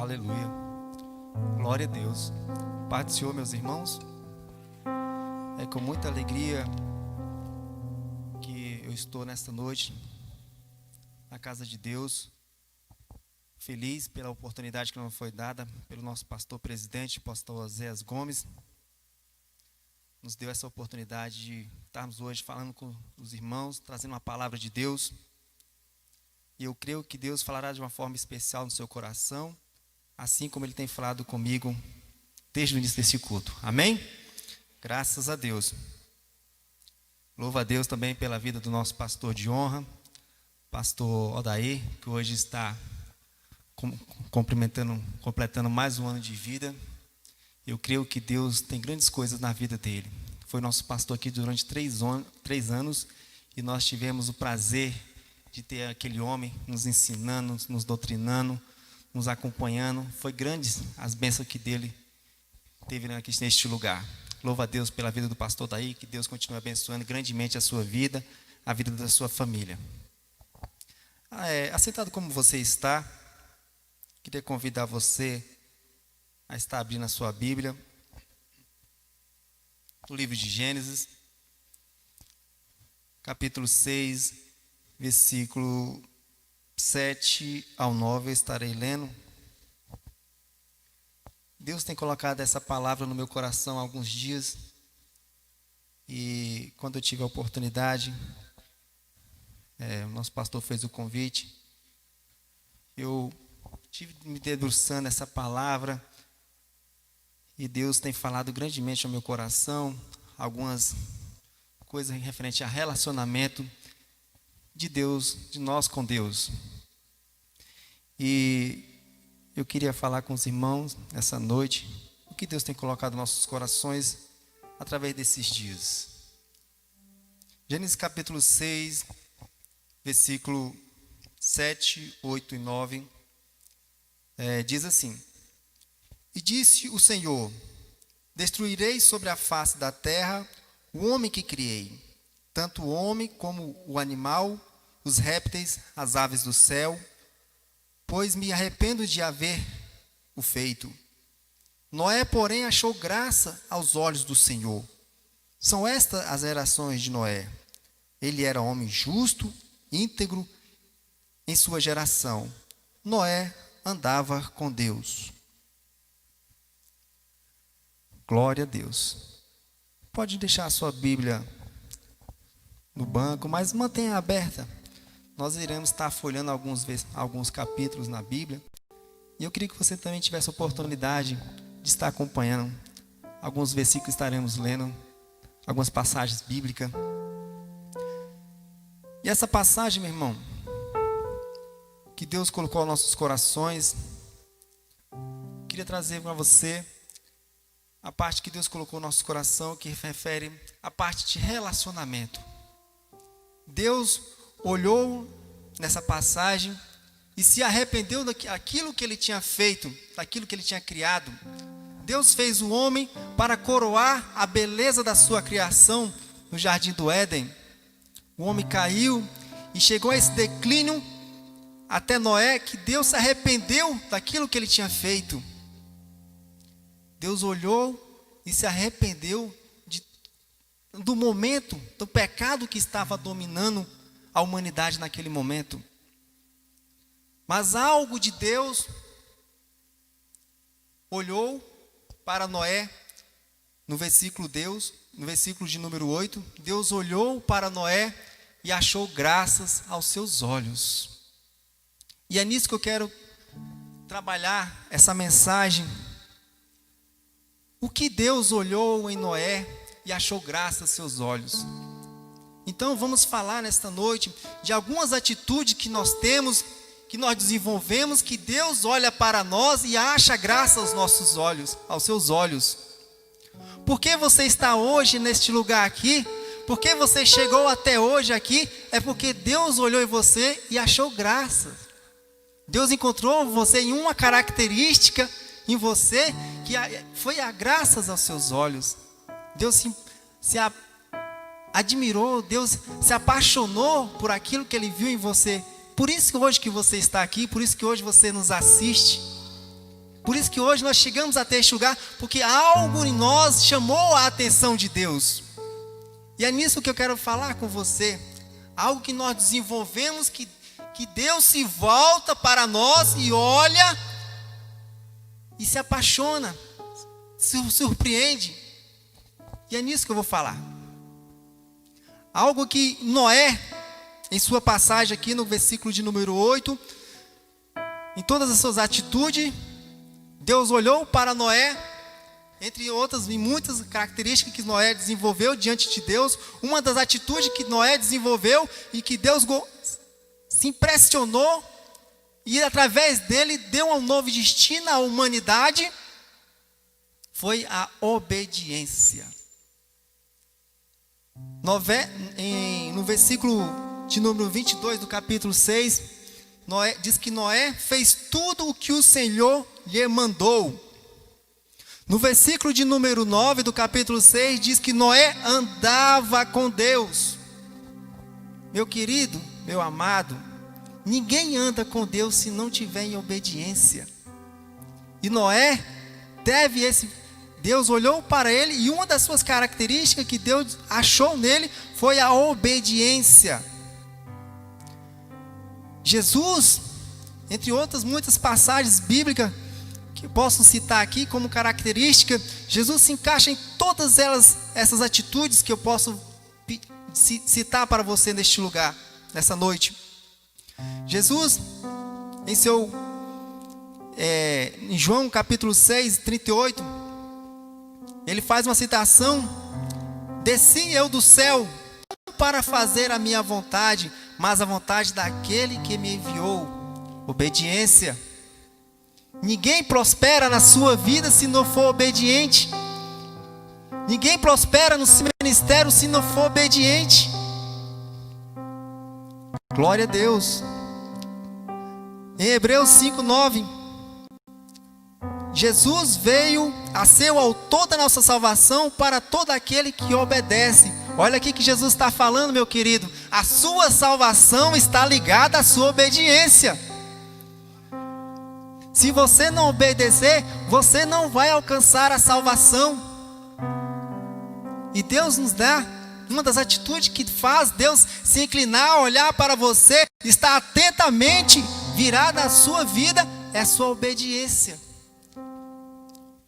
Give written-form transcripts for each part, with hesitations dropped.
Aleluia. Glória a Deus. Paz do Senhor, meus irmãos. É com muita alegria que eu estou nesta noite na casa de Deus. Feliz pela oportunidade que nos foi dada pelo nosso pastor presidente, pastor Oséias Gomes. Nos deu essa oportunidade de estarmos hoje falando com os irmãos, trazendo uma palavra de Deus. E eu creio que Deus falará de uma forma especial no seu coração, assim como Ele tem falado comigo desde o início desse culto. Amém? Graças a Deus. Louvo a Deus também pela vida do nosso pastor de honra, pastor Odair, que hoje está completando mais um ano de vida. Eu creio que Deus tem grandes coisas na vida dele. Foi nosso pastor aqui durante 3 anos e nós tivemos o prazer de ter aquele homem nos ensinando, nos doutrinando, nos acompanhando. Foi grandes as bênçãos que dele teve aqui neste lugar. Louva a Deus pela vida do pastor daí, que Deus continue abençoando grandemente a sua vida, a vida da sua família. Aceitado como você está, queria convidar você a estar abrindo a sua Bíblia, no livro de Gênesis, capítulo 6, versículo 7 ao 9, eu estarei lendo. Deus tem colocado essa palavra no meu coração há alguns dias, e quando eu tive a oportunidade, o nosso pastor fez o convite, eu tive me debruçando essa palavra, e Deus tem falado grandemente ao meu coração, algumas coisas referentes a relacionamento de Deus, de nós com Deus. E eu queria falar com os irmãos essa noite, o que Deus tem colocado em nossos corações através desses dias. Gênesis capítulo 6, versículo 7, 8 e 9, diz assim: E disse o Senhor: Destruirei sobre a face da terra o homem que criei, tanto o homem como o animal, os répteis, as aves do céu, pois me arrependo de haver o feito. Noé, porém, achou graça aos olhos do Senhor. São estas as gerações de Noé. Ele era homem justo, íntegro em sua geração. Noé andava com Deus. Glória a Deus. Pode deixar a sua Bíblia no banco, mas mantenha aberta. Nós iremos estar folhando alguns capítulos na Bíblia. E eu queria que você também tivesse a oportunidade de estar acompanhando. Alguns versículos estaremos lendo, algumas passagens bíblicas. E essa passagem, meu irmão, que Deus colocou aos nossos corações, queria trazer para você a parte que Deus colocou no nosso coração, que refere à parte de relacionamento. Deus olhou nessa passagem e se arrependeu daquilo que ele tinha feito, daquilo que ele tinha criado. Deus fez o homem para coroar a beleza da sua criação no jardim do Éden. O homem caiu e chegou a esse declínio até Noé, que Deus se arrependeu daquilo que ele tinha feito. Deus olhou e se arrependeu do momento, do pecado que estava dominando a humanidade naquele momento. Mas algo de Deus olhou para Noé, no versículo de número 8, Deus olhou para Noé e achou graças aos seus olhos. E é nisso que eu quero trabalhar essa mensagem. O que Deus olhou em Noé e achou graça aos seus olhos. Então vamos falar nesta noite de algumas atitudes que nós temos, que nós desenvolvemos, que Deus olha para nós e acha graça aos nossos olhos, aos seus olhos. Por que você está hoje neste lugar aqui? Por que você chegou até hoje aqui? É porque Deus olhou em você e achou graça. Deus encontrou você em uma característica em você que foi a graças aos seus olhos. Deus se admirou, Deus se apaixonou por aquilo que Ele viu em você. Por isso que hoje que você está aqui, por isso que hoje você nos assiste. Por isso que hoje nós chegamos até este lugar, porque algo em nós chamou a atenção de Deus. E é nisso que eu quero falar com você. Algo que nós desenvolvemos, que Deus se volta para nós e olha e se apaixona, se surpreende. E é nisso que eu vou falar. Algo que Noé, em sua passagem aqui no versículo de número 8, em todas as suas atitudes, Deus olhou para Noé, entre outras e muitas características que Noé desenvolveu diante de Deus. Uma das atitudes que Noé desenvolveu e que Deus se impressionou e através dele deu um novo destino à humanidade, foi a obediência. No versículo de número 22 do capítulo 6, diz que Noé fez tudo o que o Senhor lhe mandou. No versículo de número 9 do capítulo 6, diz que Noé andava com Deus. Meu querido, meu amado, ninguém anda com Deus se não tiver em obediência. E Noé Deus olhou para ele e uma das suas características que Deus achou nele foi a obediência. Jesus, entre outras muitas passagens bíblicas que eu posso citar aqui como característica, Jesus se encaixa em todas essas atitudes que eu posso citar para você neste lugar, nessa noite. Jesus, em João capítulo 6, 38, ele faz uma citação: desci eu do céu para fazer a minha vontade, mas a vontade daquele que me enviou. Obediência. Ninguém prospera na sua vida se não for obediente. Ninguém prospera no seu ministério se não for obediente. Glória a Deus. Em Hebreus 5:9, Jesus veio a ser o autor da nossa salvação para todo aquele que obedece. Olha aqui que Jesus está falando, meu querido. A sua salvação está ligada à sua obediência. Se você não obedecer, você não vai alcançar a salvação. E Deus nos dá uma das atitudes que faz Deus se inclinar, olhar para você, estar atentamente virado à sua vida, é a sua obediência.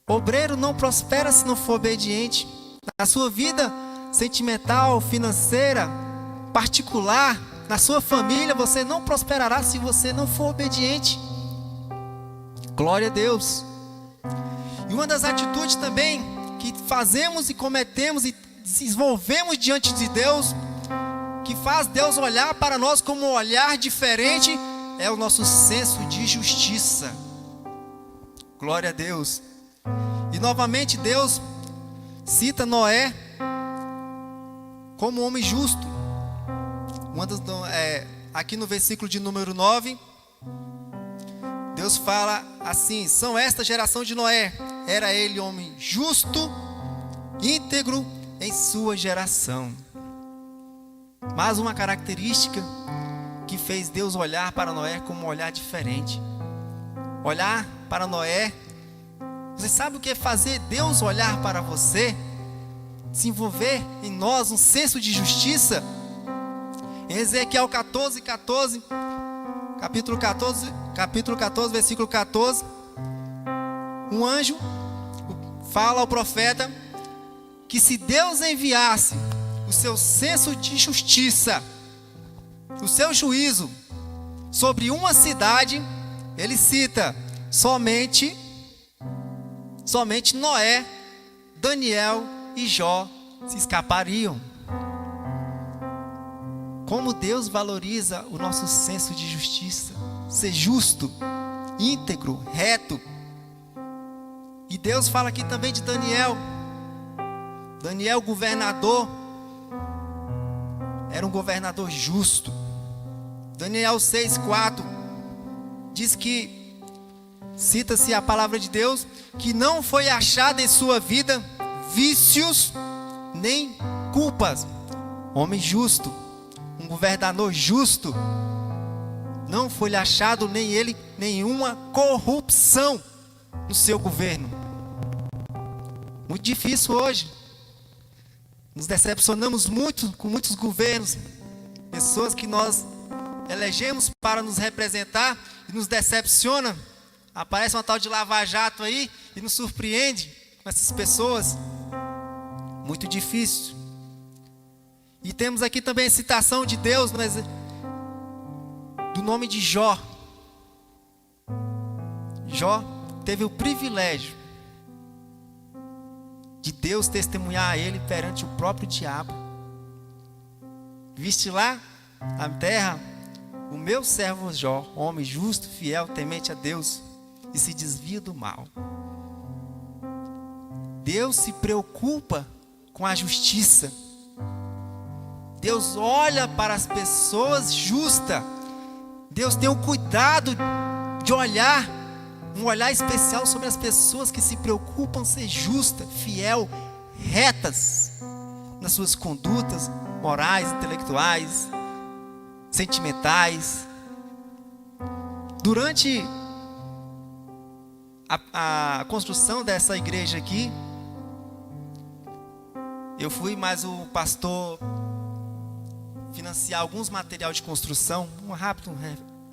Obreiro não prospera se não for obediente. Na sua vida sentimental, financeira, particular, na sua família, você não prosperará se você não for obediente. Glória a Deus. E uma das atitudes também que fazemos e cometemos e desenvolvemos diante de Deus, que faz Deus olhar para nós como um olhar diferente, é o nosso senso de justiça. Glória a Deus. E novamente Deus cita Noé como homem justo. Aqui no versículo de número 9, Deus fala assim: são esta geração de Noé, era ele homem justo, íntegro em sua geração. Mais uma característica que fez Deus olhar para Noé como um olhar diferente. Olhar para Noé. Você sabe o que é fazer Deus olhar para você? Desenvolver em nós um senso de justiça. Em Ezequiel 14, capítulo 14, versículo 14, um anjo fala ao profeta que se Deus enviasse o seu senso de justiça, o seu juízo sobre uma cidade, ele cita somente Noé, Daniel e Jó se escapariam. Como Deus valoriza o nosso senso de justiça, ser justo, íntegro, reto. E Deus fala aqui também de Daniel, governador, era um governador justo. Daniel 6:4 diz que, cita-se a palavra de Deus, que não foi achado em sua vida vícios nem culpas. Homem justo, um governador justo, não foi achado nenhuma corrupção. no seu governo. Muito difícil hoje. Nos decepcionamos muito com muitos governos, pessoas que nós elegemos para nos representar e nos decepciona. Aparece uma tal de Lava Jato aí e nos surpreende com essas pessoas. Muito difícil. E temos aqui também a citação de Deus do nome de Jó. Jó teve o privilégio de Deus testemunhar a ele perante o próprio diabo. Viste lá na terra o meu servo Jó, homem justo, fiel, temente a Deus e se desvia do mal. Deus se preocupa com a justiça. Deus olha para as pessoas justas. Deus tem o cuidado de olhar, um olhar especial sobre as pessoas que se preocupam em ser justa, fiel, retas nas suas condutas morais, intelectuais, sentimentais. Durante a construção dessa igreja aqui, eu fui mais o pastor financiar alguns materiais de construção. Um rápido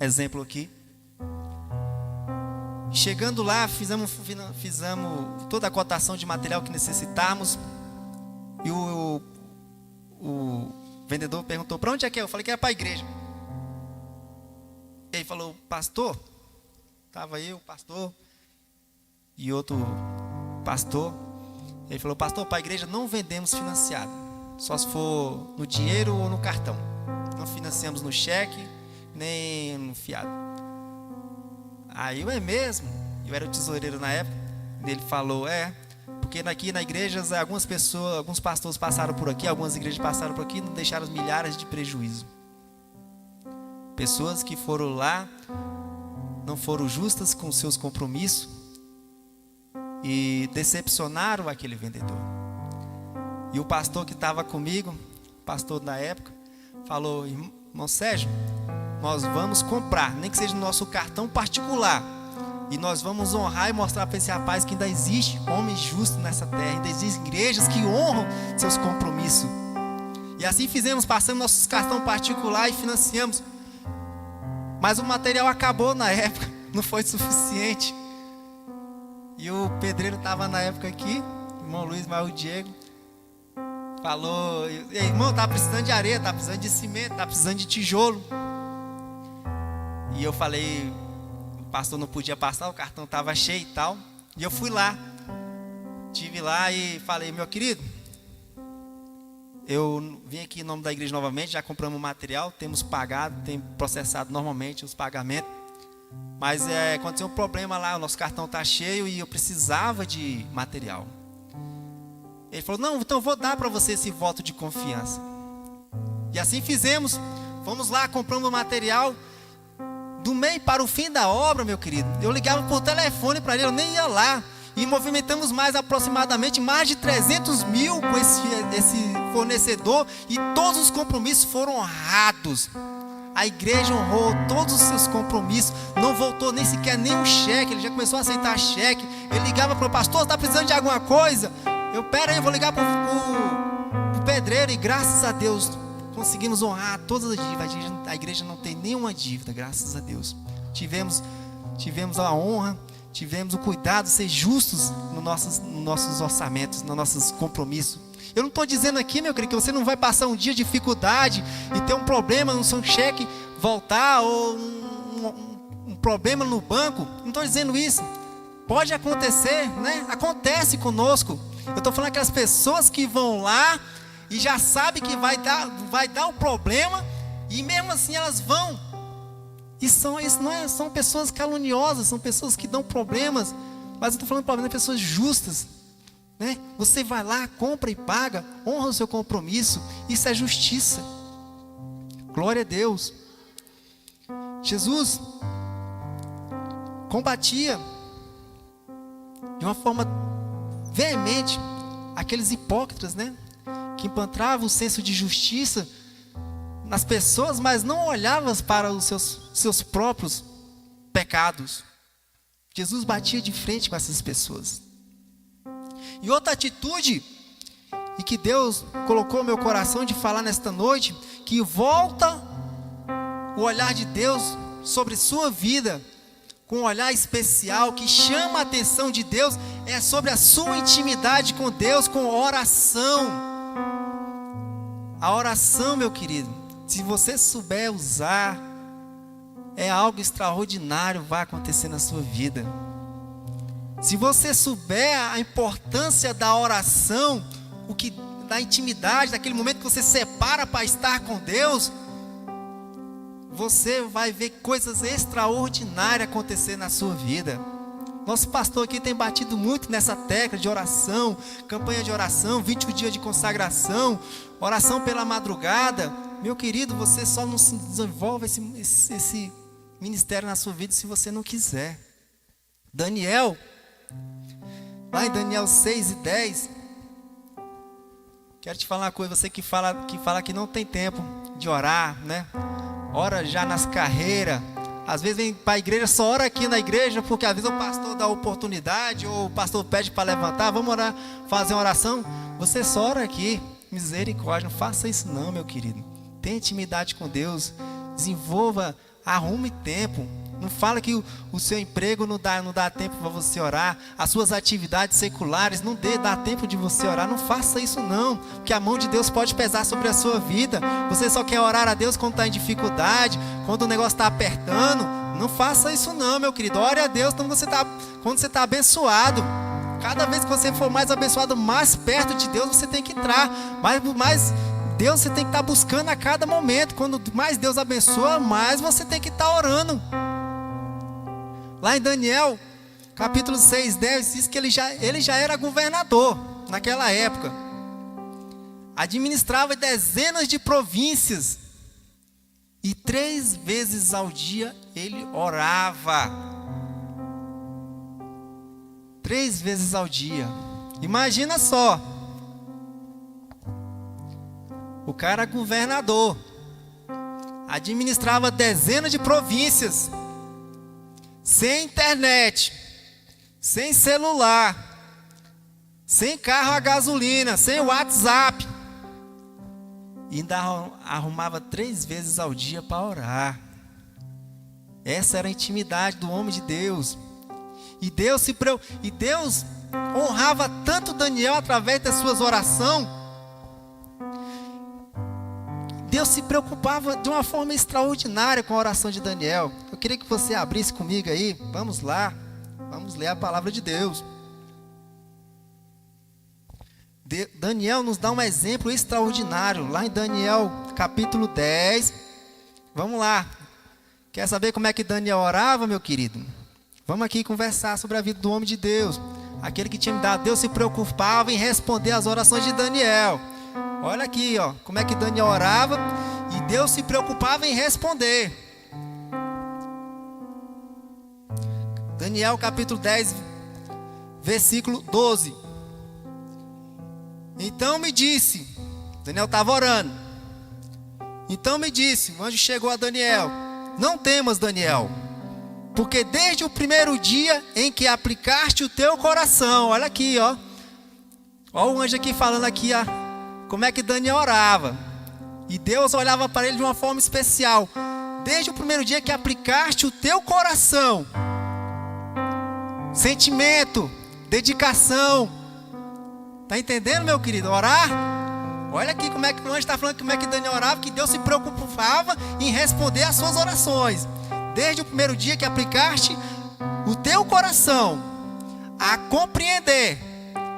exemplo aqui. Chegando lá, fizemos toda a cotação de material que necessitarmos. E o vendedor perguntou: para onde é que é? Eu falei que era para a igreja. Ele falou: pastor. Estava eu, pastor, e outro pastor. Ele falou: pastor, para a igreja não vendemos financiado, só se for no dinheiro ou no cartão. Não financiamos no cheque, nem no fiado. Aí eu: é mesmo? Eu era o tesoureiro na época. Ele falou: porque aqui na igreja algumas pessoas, alguns pastores passaram por aqui, algumas igrejas passaram por aqui e não deixaram milhares de prejuízo. Pessoas que foram lá, não foram justas com seus compromissos e decepcionaram aquele vendedor. E o pastor que estava comigo, pastor na época, falou: irmão Sérgio, nós vamos comprar, nem que seja no nosso cartão particular, e nós vamos honrar e mostrar para esse rapaz que ainda existe homens justos nessa terra, ainda existem igrejas que honram seus compromissos. E assim fizemos, passamos nossos cartão particular e financiamos. Mas o material acabou na época, não foi suficiente. E o pedreiro estava na época aqui, o irmão Luiz, mas o Diego falou: irmão, está precisando de areia, está precisando de cimento, está precisando de tijolo. E eu falei: o pastor não podia passar, o cartão estava cheio e tal. E eu fui lá, estive lá e falei: meu querido, eu vim aqui em nome da igreja novamente, já compramos o material, temos pagado, temos processado normalmente os pagamentos. Mas aconteceu um problema lá, o nosso cartão está cheio e eu precisava de material. Ele falou: não, então eu vou dar para você esse voto de confiança. E assim fizemos, fomos lá, compramos o material. Do meio para o fim da obra, meu querido, eu ligava por telefone para ele, eu nem ia lá. E movimentamos aproximadamente mais de 300 mil com esse fornecedor. E todos os compromissos foram honrados. A igreja honrou todos os seus compromissos. Não voltou nem sequer nenhum cheque. Ele já começou a aceitar cheque. Ele ligava para o pastor: está precisando de alguma coisa? Pera aí, eu vou ligar para o pedreiro. E graças a Deus conseguimos honrar todas as dívidas. A igreja não tem nenhuma dívida, graças a Deus. Tivemos a honra, tivemos o cuidado de ser justos nos nossos orçamentos, nos nossos compromissos. Eu não estou dizendo aqui, meu querido, que você não vai passar um dia de dificuldade e ter um problema no seu cheque voltar, ou um problema no banco. Não estou dizendo isso. Pode acontecer, né? Acontece conosco. Eu estou falando aquelas pessoas que vão lá e já sabem que vai dar um problema, e mesmo assim elas vão. São pessoas caluniosas, são pessoas que dão problemas. Mas eu estou falando de problemas de pessoas justas, né? Você vai lá, compra e paga, honra o seu compromisso. Isso é justiça. Glória a Deus. Jesus combatia de uma forma veemente aqueles hipócritas, né? Que implantavam o senso de justiça nas pessoas, mas não olhavam para os seus próprios pecados. Jesus batia de frente com essas pessoas. E outra atitude, e que Deus colocou no meu coração de falar nesta noite, que volta o olhar de Deus sobre sua vida, com um olhar especial, que chama a atenção de Deus, é sobre a sua intimidade com Deus, com oração. A oração, meu querido, se você souber usar, é algo extraordinário vai acontecer na sua vida. Se você souber a importância da oração, da intimidade, daquele momento que você separa para estar com Deus, você vai ver coisas extraordinárias acontecer na sua vida. Nosso pastor aqui tem batido muito nessa tecla de oração, campanha de oração, 21 dias de consagração, oração pela madrugada. Meu querido, você só não se desenvolve esse ministério na sua vida se você não quiser. Daniel, lá em Daniel 6:10, quero te falar uma coisa, você que fala que não tem tempo de orar, né? Ora já nas carreiras, às vezes vem para a igreja, só ora aqui na igreja, porque às vezes o pastor dá oportunidade, ou o pastor pede para levantar, vamos orar, fazer uma oração, você só ora aqui, misericórdia, não faça isso não, meu querido. Tenha intimidade com Deus, desenvolva, arrume tempo. Não fala que o seu emprego não dá tempo para você orar, as suas atividades seculares não dá tempo de você orar. Não faça isso não, porque a mão de Deus pode pesar sobre a sua vida. Você só quer orar a Deus quando está em dificuldade, quando o negócio está apertando. Não faça isso não, meu querido. Ore a Deus quando você está abençoado. Cada vez que você for mais abençoado, mais perto de Deus você tem que entrar. Mais Deus você tem que estar buscando a cada momento. Quando mais Deus abençoa, mais você tem que estar orando. Lá em Daniel, capítulo 6:10, diz que ele já era governador naquela época. Administrava dezenas de províncias. E 3 vezes ao dia ele orava. 3 vezes ao dia. Imagina só. O cara era governador. Administrava dezenas de províncias. Sem internet, sem celular, sem carro a gasolina, sem WhatsApp. E ainda arrumava 3 vezes ao dia para orar. Essa era a intimidade do homem de Deus. E Deus honrava tanto Daniel através das suas orações. Deus se preocupava de uma forma extraordinária com a oração de Daniel. Eu queria que você abrisse comigo aí. Vamos lá. Vamos ler a palavra de Deus. Daniel nos dá um exemplo extraordinário. Lá em Daniel capítulo 10. Vamos lá. Quer saber como é que Daniel orava, meu querido? Vamos aqui conversar sobre a vida do homem de Deus. Aquele que tinha me dado. Deus se preocupava em responder às orações de Daniel. Olha aqui, ó, como é que Daniel orava e Deus se preocupava em responder. Daniel capítulo 10, versículo 12. Então me disse, Daniel estava orando. Então me disse, o anjo chegou a Daniel: não temas, Daniel, porque desde o primeiro dia em que aplicaste o teu coração, olha aqui, ó. Olha o anjo aqui falando aqui, ó. Como é que Daniel orava? E Deus olhava para ele de uma forma especial. Desde o primeiro dia que aplicaste o teu coração, sentimento, dedicação. Está entendendo, meu querido? Orar. Olha aqui como é que o anjo está falando, como é que Daniel orava, que Deus se preocupava em responder às suas orações. Desde o primeiro dia que aplicaste o teu coração a compreender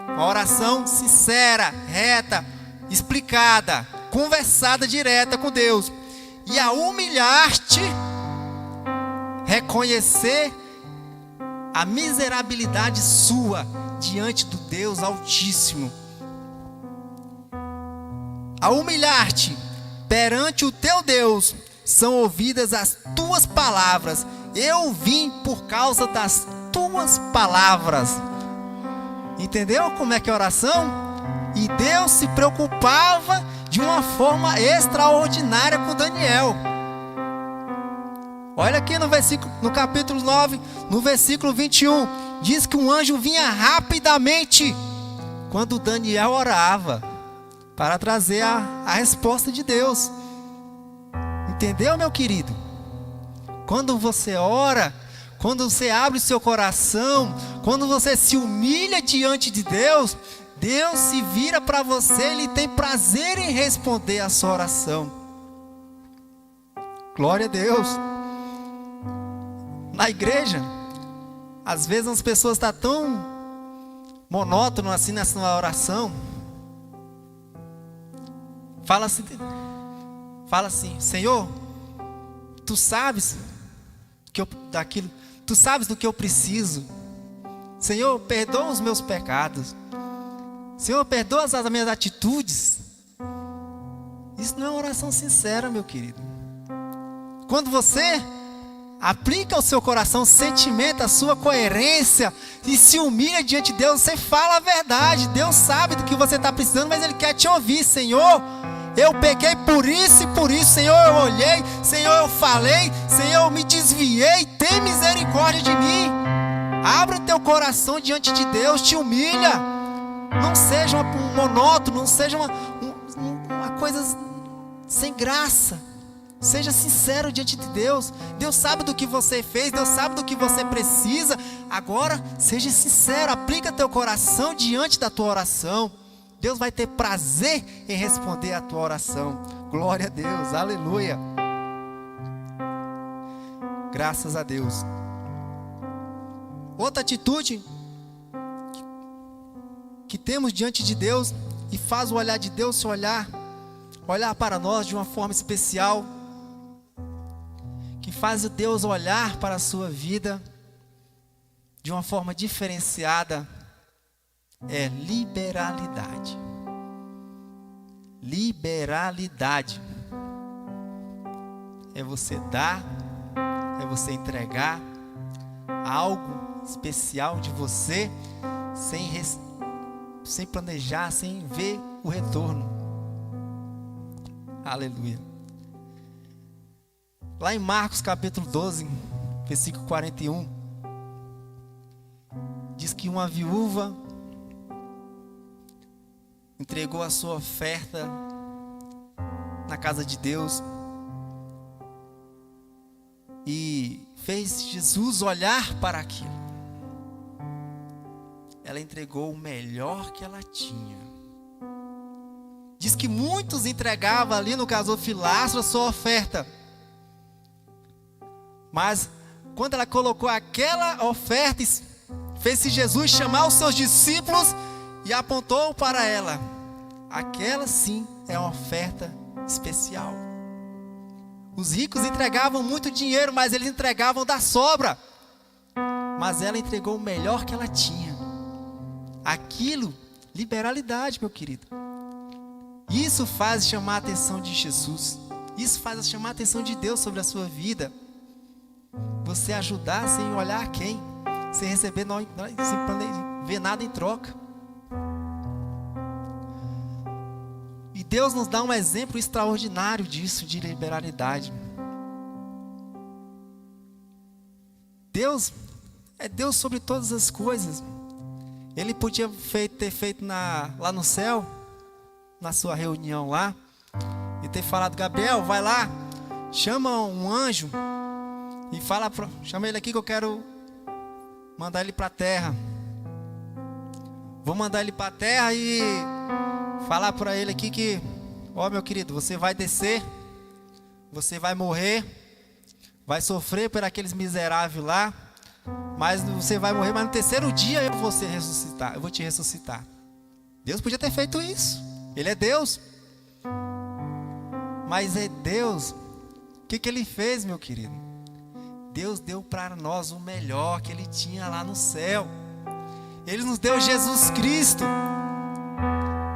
uma oração sincera, reta, explicada, conversada direta com Deus, e a humilhar-te, reconhecer a miserabilidade sua diante do Deus Altíssimo, a humilhar-te perante o teu Deus, são ouvidas as tuas palavras. Eu vim por causa das tuas palavras. Entendeu como é que é a oração? E Deus se preocupava de uma forma extraordinária com Daniel. Olha aqui no capítulo 9, no versículo 21. Diz que um anjo vinha rapidamente quando Daniel orava, para trazer a resposta de Deus. Entendeu, meu querido? Quando você ora, quando você abre o seu coração, quando você se humilha diante de Deus, Deus se vira para você, Ele tem prazer em responder a sua oração. Glória a Deus. Na igreja, às vezes as pessoas estão tão monótonas assim nessa oração. Fala assim, Senhor, Tu sabes Tu sabes do que eu preciso. Senhor, perdoa os meus pecados. Senhor, perdoa as minhas atitudes. Isso não é uma oração sincera, meu querido. Quando você aplica ao seu coração o sentimento, a sua coerência e se humilha diante de Deus, você fala a verdade. Deus sabe do que você está precisando, mas Ele quer te ouvir. Senhor, eu pequei por isso e por isso. Senhor, eu olhei. Senhor, eu falei. Senhor, eu me desviei. Tem misericórdia de mim. Abre o teu coração diante de Deus. Te humilha. Não seja um monótono. Não seja uma coisa sem graça. Seja sincero diante de Deus. Deus sabe do que você fez. Deus sabe do que você precisa. Agora, seja sincero. Aplica teu coração diante da tua oração. Deus vai ter prazer em responder a tua oração. Glória a Deus, aleluia. Graças a Deus. Outra atitude que temos diante de Deus e faz o olhar de Deus se olhar para nós de uma forma especial, que faz o Deus olhar para a sua vida de uma forma diferenciada, é liberalidade. Liberalidade é você dar, é você entregar algo especial de você sem planejar, sem ver o retorno. Aleluia. Lá em Marcos capítulo 12, versículo 41, diz que uma viúva entregou a sua oferta na casa de Deus e fez Jesus olhar para aquilo. Ela entregou o melhor que ela tinha. Diz que muitos entregavam ali no gasofilácio a sua oferta, mas quando ela colocou aquela oferta, fez-se Jesus chamar os seus discípulos e apontou para ela. Aquela sim é uma oferta especial. Os ricos entregavam muito dinheiro, mas eles entregavam da sobra. Mas ela entregou o melhor que ela tinha. Aquilo, liberalidade, meu querido. Isso faz chamar a atenção de Jesus. Isso faz chamar a atenção de Deus sobre a sua vida. Você ajudar sem olhar a quem, sem receber, sem ver nada em troca. E Deus nos dá um exemplo extraordinário disso, de liberalidade. Deus é Deus sobre todas as coisas. Ele podia ter feito lá no céu, na sua reunião lá, e ter falado: Gabriel, vai lá, chama um anjo e chama ele aqui que eu quero mandar ele para a terra. Vou mandar ele para a terra e falar para ele aqui que, meu querido, você vai descer, você vai morrer, vai sofrer por aqueles miseráveis lá, mas você vai morrer, mas no terceiro dia eu vou te ressuscitar. Deus podia ter feito isso. Ele é Deus. Mas é Deus. O que Ele fez, meu querido? Deus deu para nós o melhor que Ele tinha lá no céu. Ele nos deu Jesus Cristo.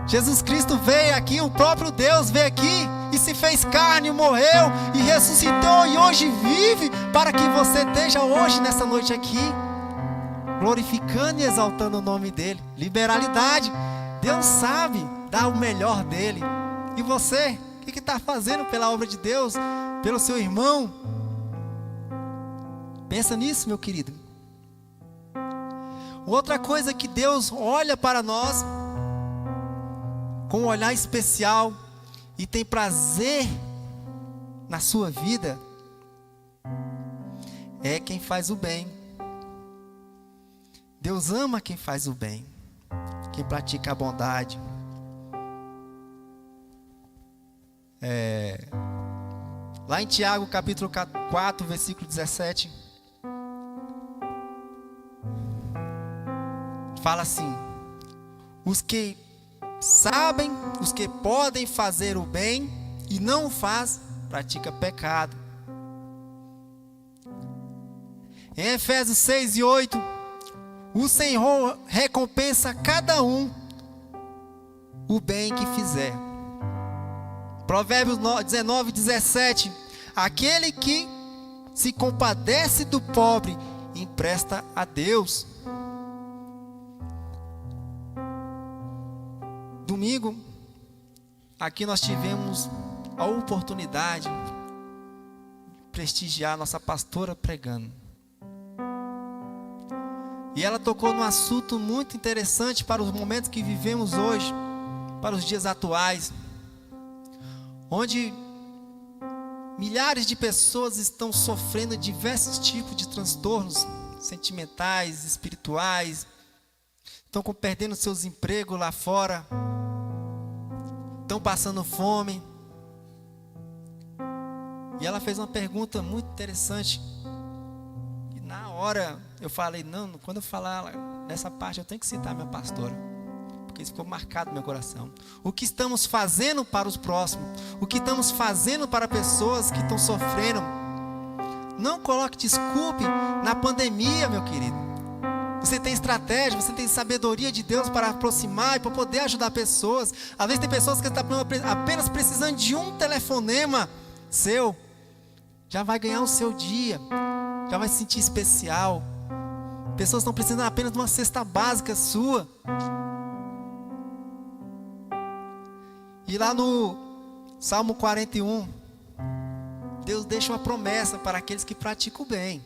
Jesus Cristo veio aqui, o próprio Deus veio aqui e se fez carne, morreu e ressuscitou e hoje vive para que você esteja hoje, nessa noite aqui, glorificando e exaltando o nome dEle. Liberalidade. Deus sabe dar o melhor dEle. E você, o que está fazendo pela obra de Deus, pelo seu irmão? Pensa nisso, meu querido. Outra coisa que Deus olha para nós com um olhar especial e tem prazer na sua vida é quem faz o bem. Deus ama quem faz o bem, quem pratica a bondade. Lá em Tiago, capítulo 4, versículo 17, fala assim: os que sabem, os que podem fazer o bem e não o faz, pratica pecado. Em Efésios 6 e 8, o Senhor recompensa cada um o bem que fizer. Provérbios 19, 17, aquele que se compadece do pobre, empresta a Deus. Domingo, aqui nós tivemos a oportunidade de prestigiar a nossa pastora pregando. E ela tocou num assunto muito interessante para os momentos que vivemos hoje, para os dias atuais, onde milhares de pessoas estão sofrendo diversos tipos de transtornos sentimentais, espirituais, estão perdendo seus empregos lá fora, estão passando fome. E ela fez uma pergunta muito interessante. E na hora eu falei, não, quando eu falar nessa parte eu tenho que citar minha pastora, porque isso ficou marcado no meu coração. O que estamos fazendo para os próximos? O que estamos fazendo para pessoas que estão sofrendo? Não coloque desculpe na pandemia, meu querido. Você tem estratégia, você tem sabedoria de Deus para aproximar e para poder ajudar pessoas. Às vezes tem pessoas que estão apenas precisando de um telefonema seu, já vai ganhar o seu dia, já vai se sentir especial. Pessoas estão precisando apenas de uma cesta básica sua. E lá no Salmo 41, Deus deixa uma promessa para aqueles que praticam o bem.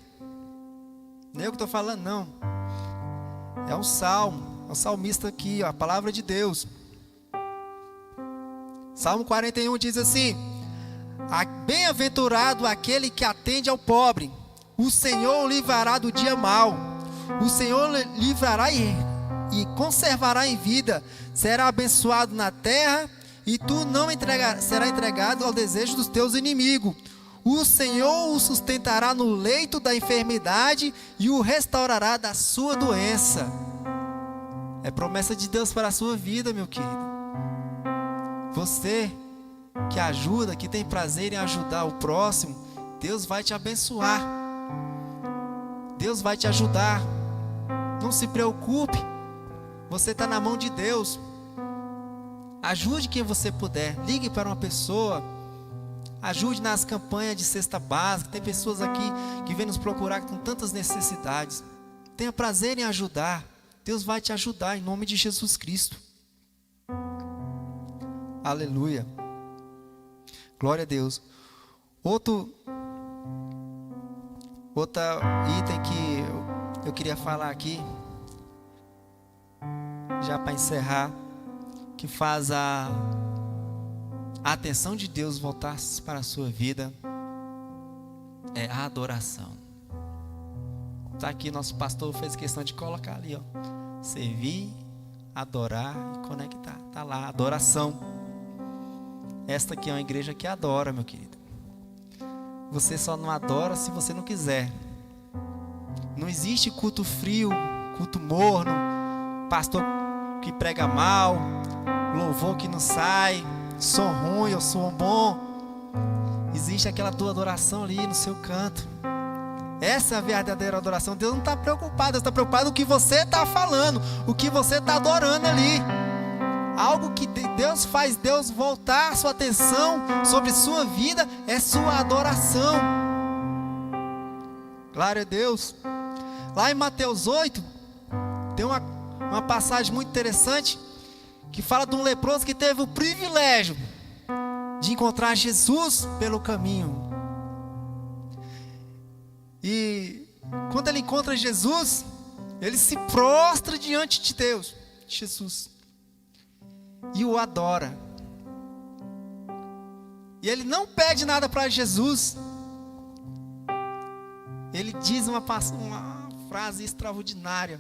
Não é eu que estou falando, não. É um salmo, é um salmista aqui, ó, a palavra de Deus. Salmo 41 diz assim: bem-aventurado aquele que atende ao pobre, o Senhor o livrará do dia mau, o Senhor livrará e conservará em vida, será abençoado na terra, e tu não será entregado ao desejo dos teus inimigos. O Senhor o sustentará no leito da enfermidade e o restaurará da sua doença. É promessa de Deus para a sua vida, meu querido. Você que ajuda, que tem prazer em ajudar o próximo, Deus vai te abençoar. Deus vai te ajudar. Não se preocupe. Você está na mão de Deus. Ajude quem você puder. Ligue para uma pessoa. Ajude nas campanhas de cesta básica. Tem pessoas aqui que vêm nos procurar com tantas necessidades. Tenha prazer em ajudar. Deus vai te ajudar em nome de Jesus Cristo. Aleluia. Glória a Deus. Outro item que eu queria falar aqui, já para encerrar, que faz a atenção de Deus voltar para a sua vida, é a adoração. Está aqui, nosso pastor fez questão de colocar ali, ó, servir, adorar e conectar. Está lá, adoração. Esta aqui é uma igreja que adora, meu querido. Você só não adora se você não quiser. Não existe culto frio, culto morno, pastor que prega mal, louvor que não sai, som ruim ou som bom. Existe aquela tua adoração ali no seu canto. Essa é a verdadeira adoração. Deus não está preocupado, Deus está preocupado com o que você está falando, o que você está adorando ali. Algo que Deus faz Deus voltar a sua atenção sobre sua vida é sua adoração. Glória a Deus. Lá em Mateus 8 tem uma passagem muito interessante que fala de um leproso que teve o privilégio de encontrar Jesus pelo caminho. E quando ele encontra Jesus, ele se prostra diante de Deus, Jesus, e o adora. E ele não pede nada para Jesus. Ele diz uma frase extraordinária,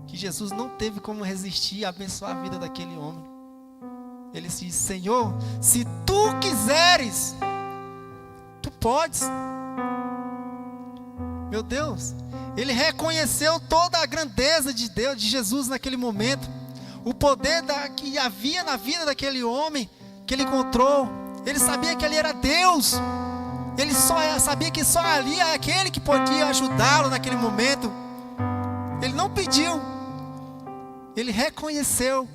que Jesus não teve como resistir e abençoar a vida daquele homem. Ele diz: Senhor, se tu quiseres, tu podes. Meu Deus, ele reconheceu toda a grandeza de Deus, de Jesus naquele momento, o poder que havia na vida daquele homem que ele encontrou. Ele sabia que ele era Deus. Ele sabia que só ali é aquele que podia ajudá-lo naquele momento. Ele não pediu, ele reconheceu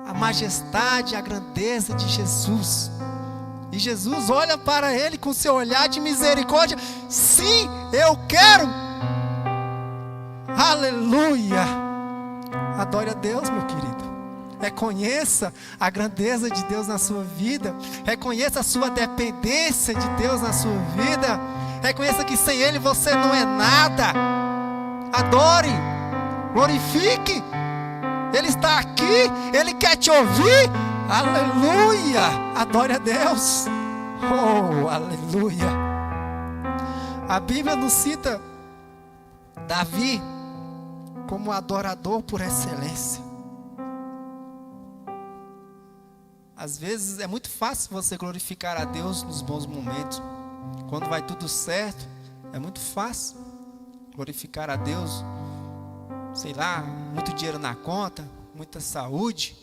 a majestade, a grandeza de Jesus. E Jesus olha para ele com seu olhar de misericórdia. Sim, eu quero. Aleluia. Adore a Deus, meu querido. Reconheça a grandeza de Deus na sua vida. Reconheça a sua dependência de Deus na sua vida. Reconheça que sem Ele você não é nada. Adore, glorifique. Ele está aqui, Ele quer te ouvir. Aleluia. Adore a Deus. Oh, aleluia. A Bíblia nos cita Davi como adorador por excelência. Às vezes é muito fácil você glorificar a Deus nos bons momentos. Quando vai tudo certo, é muito fácil glorificar a Deus. Sei lá, muito dinheiro na conta, muita saúde,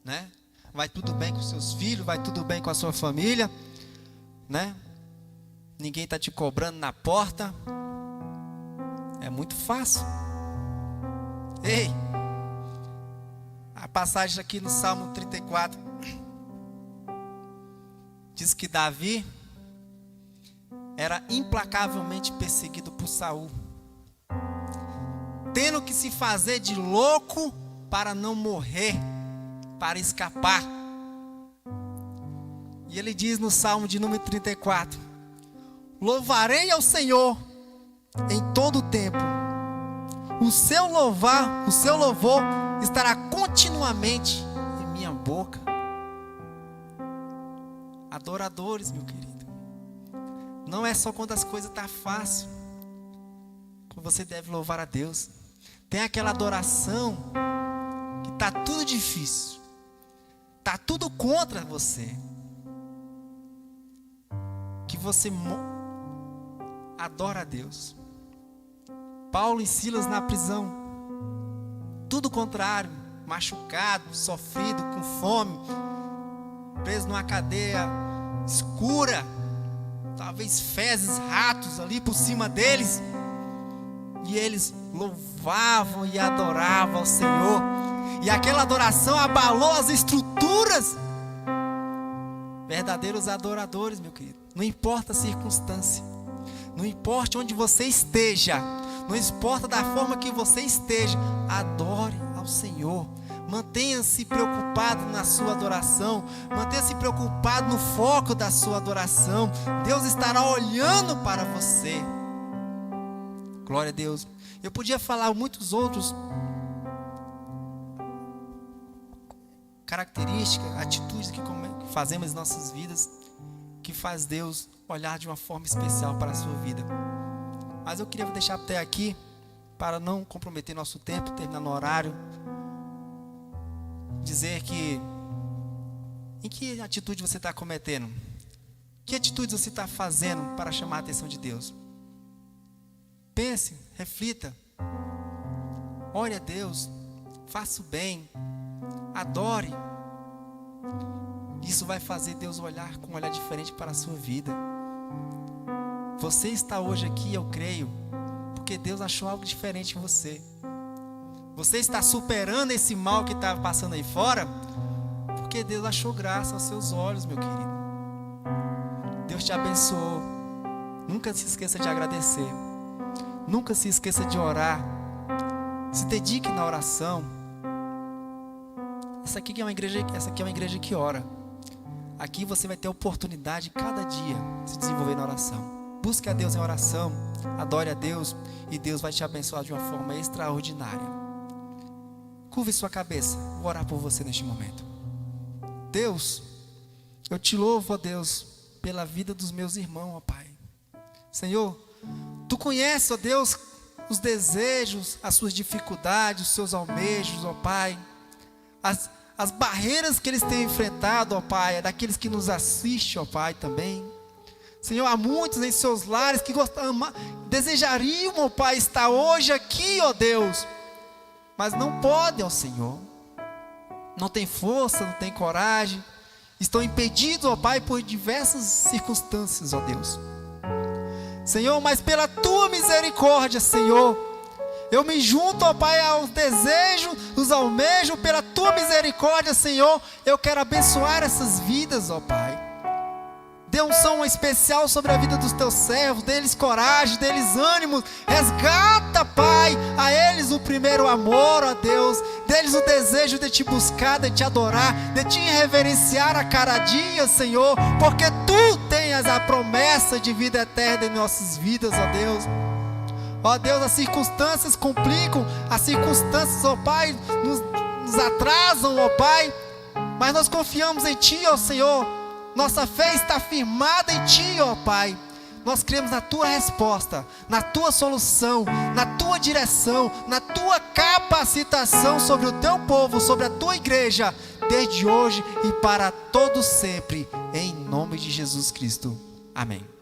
né? Vai tudo bem com seus filhos, vai tudo bem com a sua família, né? Ninguém está te cobrando na porta. É muito fácil. Ei! A passagem aqui no Salmo 34 diz que Davi era implacavelmente perseguido por Saul, tendo que se fazer de louco para não morrer, para escapar. E ele diz no Salmo de número 34: louvarei ao Senhor em todo o tempo. O seu louvor estará continuamente em minha boca. Adoradores, meu querido, não é só quando as coisas estão fáceis que você deve louvar a Deus. Tem aquela adoração que está tudo difícil, está tudo contra você, que você adora a Deus. Paulo e Silas na prisão, tudo contrário, machucado, sofrido, com fome, preso numa cadeia escura, talvez fezes, ratos ali por cima deles, e eles louvavam e adoravam ao Senhor, e aquela adoração abalou as estruturas. Verdadeiros adoradores, meu querido, não importa a circunstância, não importa onde você esteja, não importa da forma que você esteja, adore ao Senhor. Mantenha-se preocupado na sua adoração. Mantenha-se preocupado no foco da sua adoração. Deus estará olhando para você. Glória a Deus. Eu podia falar muitos outros características, atitudes que fazemos em nossas vidas, que faz Deus olhar de uma forma especial para a sua vida. Mas eu queria deixar até aqui, para não comprometer nosso tempo, terminar no horário, dizer que em que atitude você está cometendo? Que atitude você está fazendo para chamar a atenção de Deus? Pense, reflita, ore a Deus, faça o bem, adore. Isso vai fazer Deus olhar com um olhar diferente para a sua vida. Você está hoje aqui, eu creio, porque Deus achou algo diferente em você. Você está superando esse mal que está passando aí fora, porque Deus achou graça aos seus olhos, meu querido. Deus te abençoou. Nunca se esqueça de agradecer. Nunca se esqueça de orar. Se dedique na oração. Essa aqui é uma igreja que ora. Aqui você vai ter a oportunidade cada dia de se desenvolver na oração. Busque a Deus em oração, adore a Deus e Deus vai te abençoar de uma forma extraordinária. Curve sua cabeça, vou orar por você neste momento. Deus, eu te louvo, ó Deus, pela vida dos meus irmãos, ó Pai. Senhor, Tu conheces, ó Deus, os desejos, as suas dificuldades, os seus almejos, ó Pai. As barreiras que eles têm enfrentado, ó Pai, é daqueles que nos assistem, ó Pai, também. Senhor, há muitos em seus lares que desejariam, ó Pai, estar hoje aqui, ó Deus, mas não podem, ó Senhor. Não tem força, não tem coragem, estão impedidos, ó Pai, por diversas circunstâncias, ó Deus. Senhor, mas pela Tua misericórdia, Senhor, eu me junto, ó Pai, aos desejos, os almejos, pela Tua misericórdia, Senhor, eu quero abençoar essas vidas, ó Pai. Dê unção especial sobre a vida dos Teus servos, dê-lhes coragem, dê-lhes ânimo, resgata, Pai, a eles o primeiro amor, ó Deus, dê-lhes o desejo de Te buscar, de Te adorar, de Te reverenciar a cada dia, Senhor, porque Tu tens a promessa de vida eterna em nossas vidas, ó Deus. Ó Deus, as circunstâncias complicam, as circunstâncias, ó Pai, nos atrasam, ó Pai, mas nós confiamos em Ti, ó Senhor. Nossa fé está firmada em Ti, ó Pai. Nós cremos na Tua resposta, na Tua solução, na Tua direção, na Tua capacitação sobre o Teu povo, sobre a Tua igreja, desde hoje e para todo sempre, em nome de Jesus Cristo. Amém.